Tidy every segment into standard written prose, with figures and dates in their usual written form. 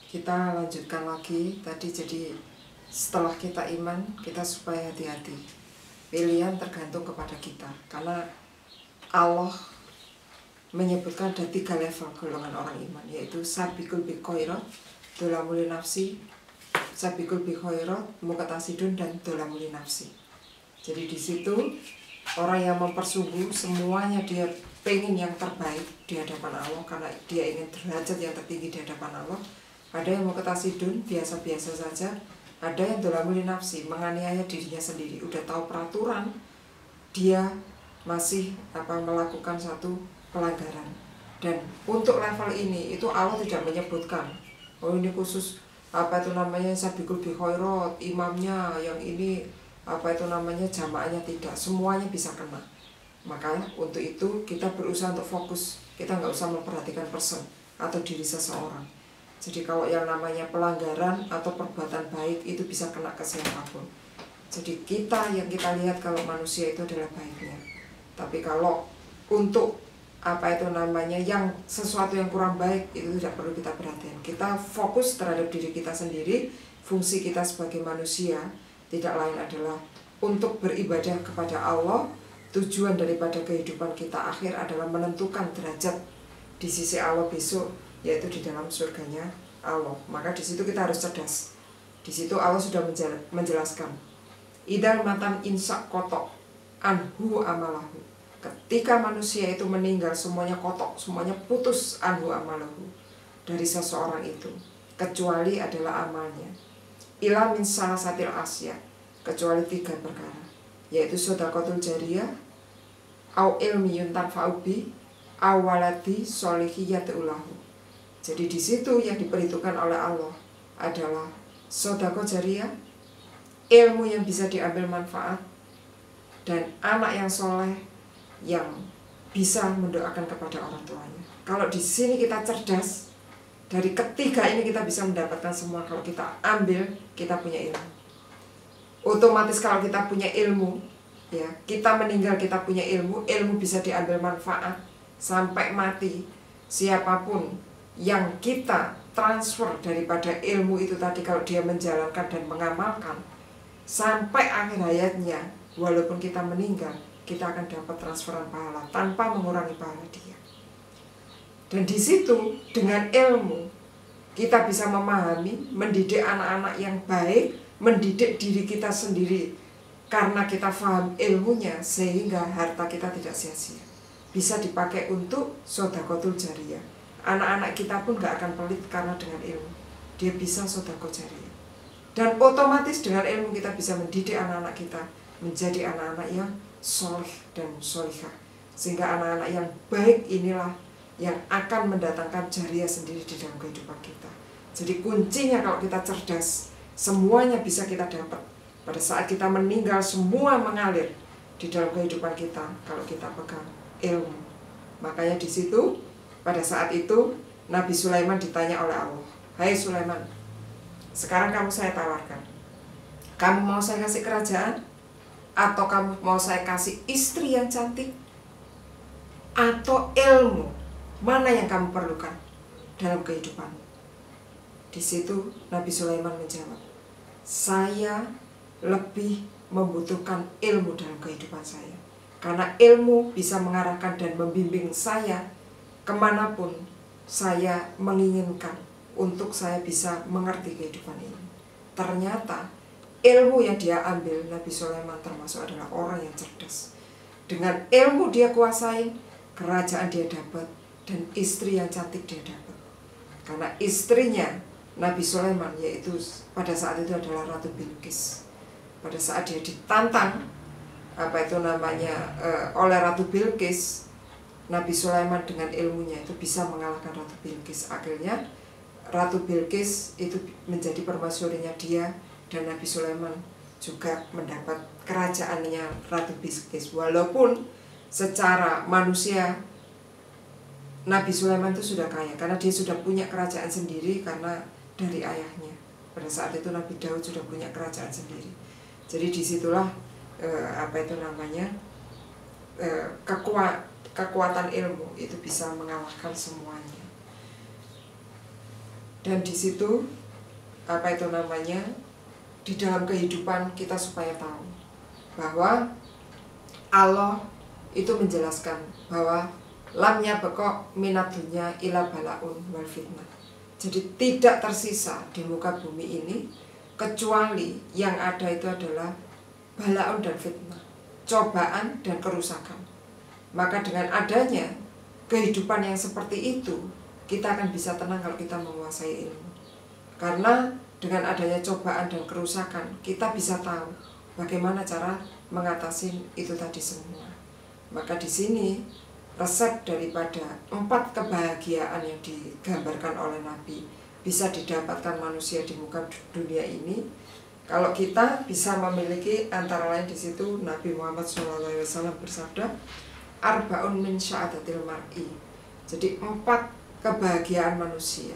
Kita lanjutkan lagi tadi. Jadi setelah kita iman, kita supaya hati-hati. Pilihan tergantung kepada kita, karena Allah menyebutkan ada 3 level golongan orang iman, yaitu sabikul bikhairat, dolamuli nafsi, sabikul bikhairat, muqtasidun, dan dolamuli nafsi. Jadi di situ orang yang mempersungguh semuanya dia pengen yang terbaik di hadapan Allah, karena dia ingin derajat yang tertinggi di hadapan Allah. Ada yang muqtasidun, biasa-biasa saja. Ada yang dolamuli nafsi, menganiaya dirinya sendiri. Udah tahu peraturan, dia masih melakukan satu pelanggaran. Dan untuk level ini itu Allah tidak menyebutkan, oh ini khusus sabikul bikhairat, imamnya yang ini jamaahnya, tidak, semuanya bisa kena. Makanya untuk itu kita berusaha untuk fokus, kita nggak usah memperhatikan person atau diri seseorang. Jadi kalau yang namanya pelanggaran atau perbuatan baik itu bisa kena ke siapapun. Jadi yang kita lihat kalau manusia itu adalah baiknya. Tapi kalau untuk yang sesuatu yang kurang baik itu tidak perlu kita perhatikan. Kita fokus terhadap diri kita sendiri. Fungsi kita sebagai manusia tidak lain adalah untuk beribadah kepada Allah. Tujuan daripada kehidupan kita akhir adalah menentukan derajat di sisi Allah besok, yaitu di dalam surganya Allah. Maka di situ kita harus cerdas. Di situ Allah sudah menjelaskan, idal matan insak kotok anhu amalahu. Ketika manusia itu meninggal, semuanya kotok, semuanya putus anhu amalahu dari seseorang itu, kecuali adalah amalnya. Ila min salasatil asya, kecuali 3 perkara, yaitu shadaqatul jariyah, au ilmi yuntafa'u bi, aw waladi sholihi yad'ulahu. Jadi di situ yang diperhitungkan oleh Allah adalah shadaqah jariyah, ilmu yang bisa diambil manfaat, dan anak yang soleh yang bisa mendoakan kepada orang tuanya. Kalau di sini kita cerdas, dari ketiga ini kita bisa mendapatkan semua. Kalau kita ambil, kita punya ilmu. Otomatis kalau kita punya ilmu, ya, kita meninggal kita punya ilmu, ilmu bisa diambil manfaat sampai mati. Siapapun yang kita transfer daripada ilmu itu tadi, kalau dia menjalankan dan mengamalkan sampai akhir hayatnya, walaupun kita meninggal, kita akan dapat transferan pahala tanpa mengurangi pahala dia. Dan di situ dengan ilmu kita bisa memahami, mendidik anak-anak yang baik, mendidik diri kita sendiri karena kita paham ilmunya, sehingga harta kita tidak sia-sia, bisa dipakai untuk shadaqatul jariyah. Anak-anak kita pun gak akan pelit karena dengan ilmu dia bisa shadaqah jariyah. Dan otomatis dengan ilmu kita bisa mendidik anak-anak kita menjadi anak-anak yang soleh dan solihah, sehingga anak-anak yang baik inilah yang akan mendatangkan jariyah sendiri di dalam kehidupan kita. Jadi kuncinya kalau kita cerdas, semuanya bisa kita dapat. Pada saat kita meninggal, semua mengalir di dalam kehidupan kita kalau kita pegang ilmu. Makanya di situ pada saat itu Nabi Sulaiman ditanya oleh Allah, hai Sulaiman, sekarang kamu saya tawarkan, kamu mau saya kasih kerajaan, atau kamu mau saya kasih istri yang cantik, atau ilmu? Mana yang kamu perlukan dalam kehidupanmu? Di situ Nabi Sulaiman menjawab, saya lebih membutuhkan ilmu dalam kehidupan saya, karena ilmu bisa mengarahkan dan membimbing saya kemanapun saya menginginkan, untuk saya bisa mengerti kehidupan ini. Ternyata ilmu yang dia ambil, Nabi Sulaiman termasuk adalah orang yang cerdas. Dengan ilmu dia kuasai, kerajaan dia dapat, dan istri yang cantik dia dapat. Karena istrinya Nabi Sulaiman, yaitu pada saat itu adalah Ratu Bilqis. Pada saat dia ditantang oleh Ratu Bilqis, Nabi Sulaiman dengan ilmunya itu bisa mengalahkan Ratu Bilqis. Akhirnya Ratu Bilqis itu menjadi permaisurinya dia, dan Nabi Sulaiman juga mendapat kerajaannya Ratu Bilqis. Walaupun secara manusia Nabi Sulaiman itu sudah kaya, karena dia sudah punya kerajaan sendiri karena dari ayahnya. Pada saat itu Nabi Daud sudah punya kerajaan sendiri. Jadi disitulah kekuatan ilmu itu bisa mengalahkan semuanya. Dan di situ di dalam kehidupan kita supaya tahu bahwa Allah itu menjelaskan bahwa lamnya bekok minat dunya ila balaun wal fitnah. Jadi tidak tersisa di muka bumi ini kecuali yang ada itu adalah balaun dan fitnah, cobaan dan kerusakan. Maka dengan adanya kehidupan yang seperti itu, kita akan bisa tenang kalau kita menguasai ilmu. Karena dengan adanya cobaan dan kerusakan, kita bisa tahu bagaimana cara mengatasi itu tadi semua. Maka di sini resep daripada 4 kebahagiaan yang digambarkan oleh Nabi bisa didapatkan manusia di muka dunia ini. Kalau kita bisa memiliki, antara lain di situ Nabi Muhammad SAW bersabda, Arba'un min sya'adatil mar'i. Jadi 4 kebahagiaan manusia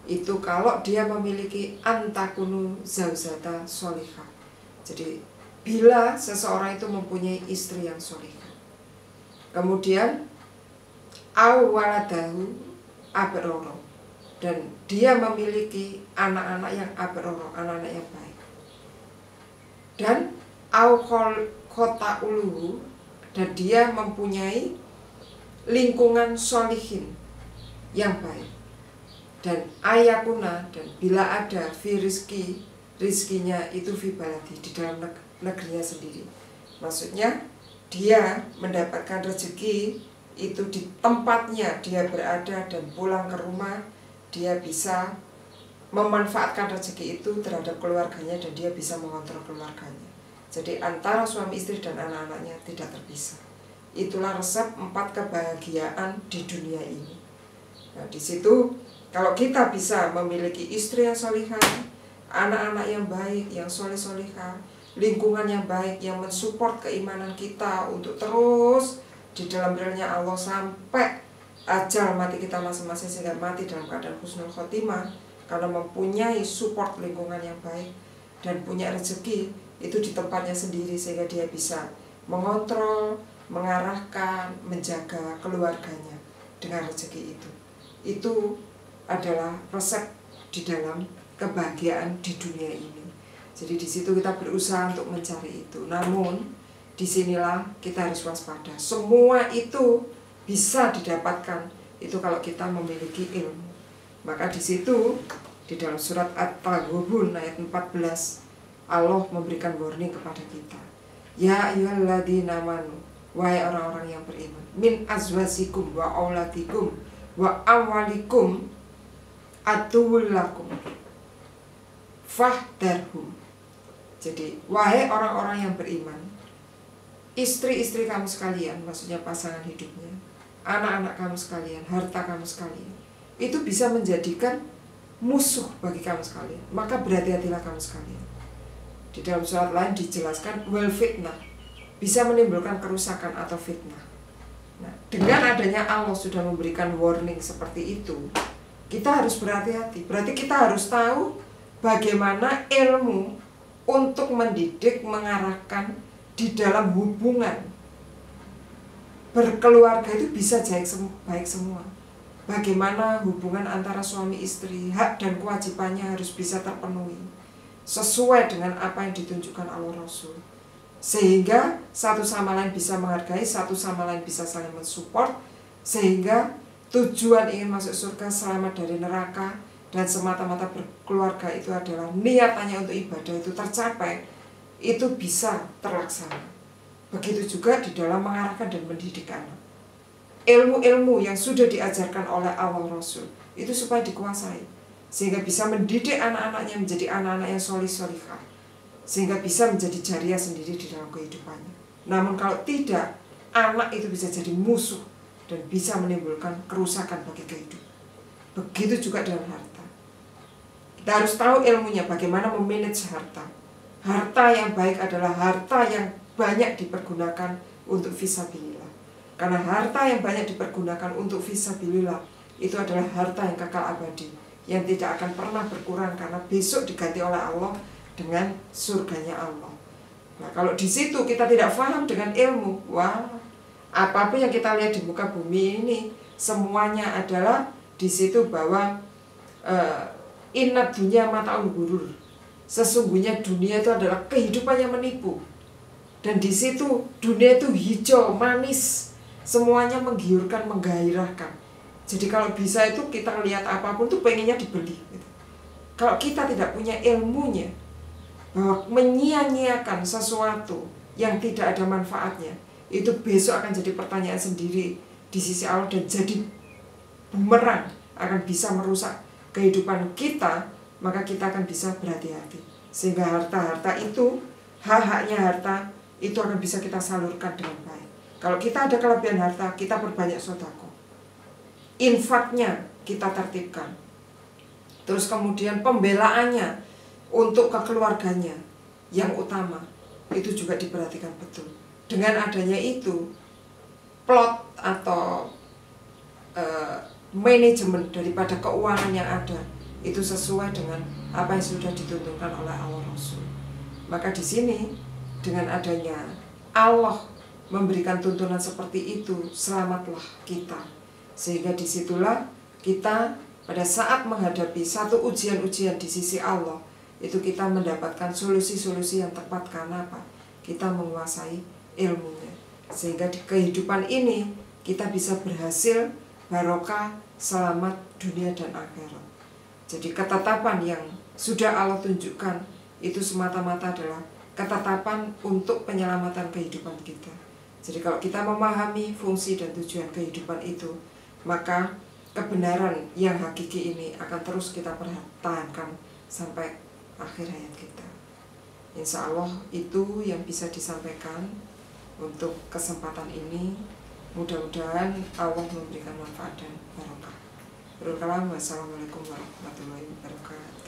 itu kalau dia memiliki antakunu zauzata sholihah. Jadi bila seseorang itu mempunyai istri yang sholihah, kemudian awaladahu abroro, dan dia memiliki anak-anak yang abroro, anak-anak yang baik, dan kota uluhu, dan dia mempunyai lingkungan sholihin yang baik, dan ayakuna, dan bila ada fi rizkinya itu fi baladi, di dalam negerinya sendiri. Maksudnya dia mendapatkan rezeki itu di tempatnya dia berada, dan pulang ke rumah dia bisa memanfaatkan rezeki itu terhadap keluarganya, dan dia bisa mengontrol keluarganya. Jadi antara suami istri dan anak-anaknya tidak terpisah. Itulah resep 4 kebahagiaan di dunia ini. Nah, di situ kalau kita bisa memiliki istri yang solihah, anak-anak yang baik, yang soleh-solihah, lingkungan yang baik yang mensupport keimanan kita untuk terus di dalam realnya Allah sampai ajal mati kita masing-masing, sehingga mati dalam keadaan husnul khotimah, karena mempunyai support lingkungan yang baik dan punya rezeki itu di tempatnya sendiri, sehingga dia bisa mengontrol, mengarahkan, menjaga keluarganya dengan rezeki itu. Itu adalah resep di dalam kebahagiaan di dunia ini. Jadi di situ kita berusaha untuk mencari itu. Namun disinilah kita harus waspada. Semua itu bisa didapatkan itu kalau kita memiliki ilmu. Maka di situ di dalam surat At-Taghabun ayat 14 Allah memberikan warning kepada kita. Ya ayyuhalladzina amanu, wahai orang-orang yang beriman, min azwajikum wa auladikum wa amwalikum atuwul lakum fahdarhum. Jadi wahai orang-orang yang beriman, istri-istri kamu sekalian, maksudnya pasangan hidupnya, anak-anak kamu sekalian, harta kamu sekalian, itu bisa menjadikan musuh bagi kamu sekalian. Maka berhati-hatilah kamu sekalian. Di dalam surat lain dijelaskan wal fitnah, bisa menimbulkan kerusakan atau fitnah. Nah, dengan adanya Allah sudah memberikan warning seperti itu, kita harus berhati-hati. Berarti kita harus tahu bagaimana ilmu untuk mendidik, mengarahkan di dalam hubungan berkeluarga itu bisa baik semua. Bagaimana hubungan antara suami istri, hak dan kewajibannya harus bisa terpenuhi sesuai dengan apa yang ditunjukkan Allah Rasul, sehingga satu sama lain bisa menghargai, satu sama lain bisa saling mensupport, sehingga tujuan ingin masuk surga, selamat dari neraka, dan semata-mata berkeluarga itu adalah niatannya untuk ibadah itu tercapai, itu bisa terlaksana. Begitu juga di dalam mengarahkan dan mendidik anak. Ilmu-ilmu yang sudah diajarkan oleh Allah Rasul itu supaya dikuasai, sehingga bisa mendidik anak-anaknya menjadi anak-anak yang solih-solihah, sehingga bisa menjadi jariah sendiri di dalam kehidupannya. Namun kalau tidak, anak itu bisa jadi musuh dan bisa menimbulkan kerusakan bagi kehidupan. Begitu juga dengan harta. Kita harus tahu ilmunya bagaimana memanage harta. Harta yang baik adalah harta yang banyak dipergunakan untuk fisabilillah. Karena harta yang banyak dipergunakan untuk fisabilillah itu adalah harta yang kekal abadi, yang tidak akan pernah berkurang, karena besok diganti oleh Allah dengan surganya Allah. Nah, kalau di situ kita tidak paham dengan ilmu, wah, apapun yang kita lihat di muka bumi ini semuanya adalah di situ bahwa Inna dunya mata'ul ghurur. Sesungguhnya dunia itu adalah kehidupan yang menipu. Dan di situ dunia itu hijau, manis, semuanya menggiurkan, menggairahkan. Jadi kalau bisa itu kita lihat apapun tuh pengennya dibeli. Kalau kita tidak punya ilmunya bahwa menyia-nyiakan sesuatu yang tidak ada manfaatnya, itu besok akan jadi pertanyaan sendiri di sisi Allah dan jadi bumerang, akan bisa merusak kehidupan kita, maka kita akan bisa berhati-hati. Sehingga harta-harta itu, hak-haknya harta, itu akan bisa kita salurkan dengan baik. Kalau kita ada kelebihan harta, kita perbanyak sedekah. Infaknya kita tertibkan. Terus kemudian pembelaannya untuk kekeluarganya yang utama, itu juga diperhatikan betul. Dengan adanya itu, plot atau manajemen daripada keuangan yang ada itu sesuai dengan apa yang sudah dituntunkan oleh Allah Rasul. Maka di sini dengan adanya Allah memberikan tuntunan seperti itu, selamatlah kita. Sehingga disitulah kita pada saat menghadapi satu ujian-ujian di sisi Allah, itu kita mendapatkan solusi-solusi yang tepat. Karena apa? Kita menguasai ilmunya. Sehingga di kehidupan ini kita bisa berhasil, barokah, selamat dunia dan akhirat. Jadi ketetapan yang sudah Allah tunjukkan itu semata-mata adalah ketetapan untuk penyelamatan kehidupan kita. Jadi kalau kita memahami fungsi dan tujuan kehidupan itu, maka kebenaran yang hakiki ini akan terus kita pertahankan sampai akhir hayat kita. Insya Allah itu yang bisa disampaikan untuk kesempatan ini. Mudah-mudahan Allah memberikan manfaat dan barokah. Wassalamualaikum warahmatullahi wabarakatuh.